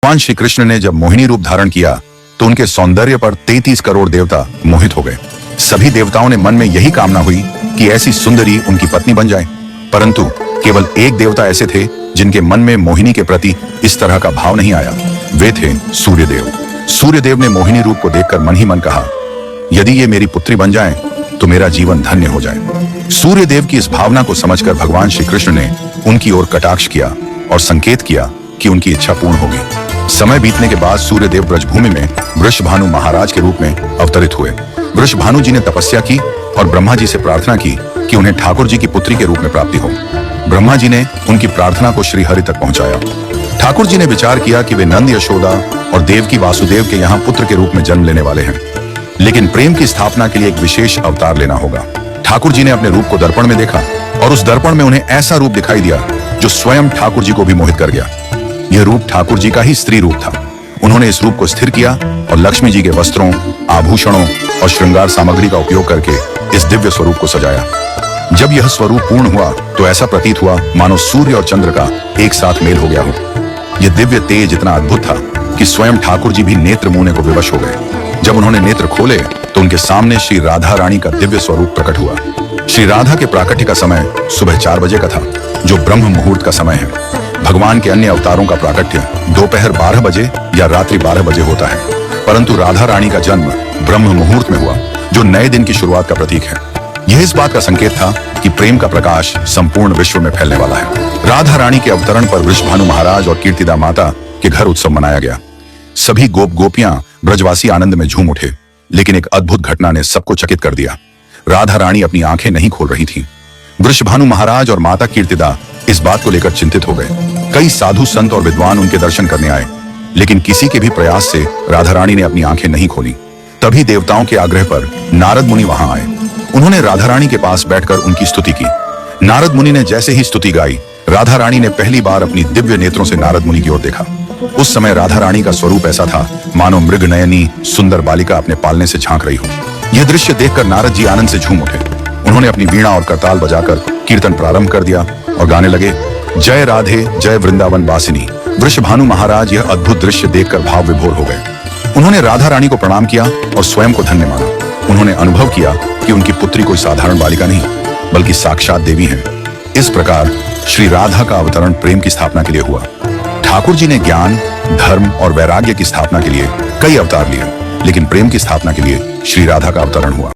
भगवान श्री कृष्ण ने जब मोहिनी रूप धारण किया तो उनके सौंदर्य पर 33 करोड़ देवता मोहित हो गए। सभी देवताओं ने मन में यही कामना हुई कि ऐसी सुंदरी उनकी पत्नी बन जाए, परंतु केवल एक देवता ऐसे थे जिनके मन में मोहिनी के प्रति इस तरह का भाव नहीं आया। वे थे सूर्यदेव। सूर्यदेव ने मोहिनी रूप को देखकर मन ही मन कहा, यदि ये मेरी पुत्री बन जाए तो मेरा जीवन धन्य हो जाए। सूर्यदेव की इस भावना को समझकर भगवान श्री कृष्ण ने उनकी ओर कटाक्ष किया और संकेत किया कि उनकी इच्छा पूर्ण होगी। समय बीतने के बाद सूर्यदेव ब्रजभूमि में वृषभानु महाराज के रूप में अवतरित हुए। वृषभानु जी ने तपस्या की और ब्रह्मा जी से प्रार्थना की कि उन्हें ठाकुर जी की पुत्री के रूप में प्राप्ति हो। ब्रह्मा जी ने उनकी प्रार्थना को श्री हरि तक पहुंचाया। ठाकुर जी ने विचार किया कि वे नंद यशोदा और देवकी वासुदेव के यहाँ पुत्र के रूप में जन्म लेने वाले हैं, लेकिन प्रेम की स्थापना के लिए एक विशेष अवतार लेना होगा। ठाकुर जी ने अपने रूप को दर्पण में देखा और उस दर्पण में उन्हें ऐसा रूप दिखाई दिया जो स्वयं ठाकुर जी को भी मोहित कर गया। यह रूप ठाकुर जी का ही स्त्री रूप था। उन्होंने इस रूप को स्थिर किया और लक्ष्मी जी के वस्त्रों, आभूषणों और श्रृंगार सामग्री का उपयोग करके इस दिव्य स्वरूप को सजाया। जब यह स्वरूप पूर्ण हुआ तो ऐसा प्रतीत हुआ मानो सूर्य और चंद्र का एक साथ मेल हो गया हो। यह दिव्य तेज इतना अद्भुत था कि स्वयं ठाकुर जी भी नेत्र मूने को विवश हो गए। जब उन्होंने नेत्र खोले तो उनके सामने श्री राधा रानी का दिव्य स्वरूप प्रकट हुआ। श्री राधा के प्राकट्य का समय सुबह 4 बजे का था, जो ब्रह्म मुहूर्त का समय है। भगवान के अन्य अवतारों का प्राकट्य दोपहर 12 बजे या रात्रि 12 बजे होता है, परंतु राधा रानी का जन्म ब्रह्म मुहूर्त में हुआ, जो नए दिन की शुरुआत का प्रतीक है। यह इस बात का संकेत था कि प्रेम का प्रकाश संपूर्ण विश्व में फैलने वाला है। राधा रानी के अवतरण पर वृषभानु महाराज और कीर्तिदा माता के घर उत्सव मनाया गया। सभी गोपियां ब्रजवासी आनंद में झूम उठे, लेकिन एक अद्भुत घटना ने सबको चकित कर दिया। राधा रानी अपनी आंखें नहीं खोल रही थी। वृषभानु महाराज और माता कीर्तिदा इस बात को लेकर चिंतित हो गए। कई साधु संत और विद्वान उनके दर्शन करने आए, लेकिन किसी के भी प्रयास से राधा रानी ने अपनी आंखें नहीं खोली। तभी देवताओं के आग्रह पर नारद मुनि वहां आए। उन्होंने राधा रानी के पास बैठकर उनकी स्तुति की। नारद मुनि ने जैसे ही स्तुति गाई, राधा रानी ने पहली बार अपनी दिव्य नेत्रों से नारद मुनि की ओर देखा। उस समय राधा रानी का स्वरूप ऐसा था मानो मृग नयनी सुंदर बालिका अपने पालने से झांक रही हो। यह दृश्य देखकर नारद जी आनंद से झूम उठे। उन्होंने अपनी वीणा और करताल बजाकर कीर्तन प्रारंभ कर दिया और गाने लगे, जय राधे जय वृंदावन वासिनी। वृषभानु महाराज यह अद्भुत दृश्य देखकर भाव विभोर हो गए। उन्होंने राधा रानी को प्रणाम किया और स्वयं को धन्य माना। उन्होंने अनुभव किया कि उनकी पुत्री कोई साधारण बालिका नहीं, बल्कि साक्षात देवी है। इस प्रकार श्री राधा का अवतरण प्रेम की स्थापना के लिए हुआ। ठाकुर जी ने ज्ञान, धर्म और वैराग्य की स्थापना के लिए कई अवतार लिए, लेकिन प्रेम की स्थापना के लिए श्री राधा का अवतरण हुआ।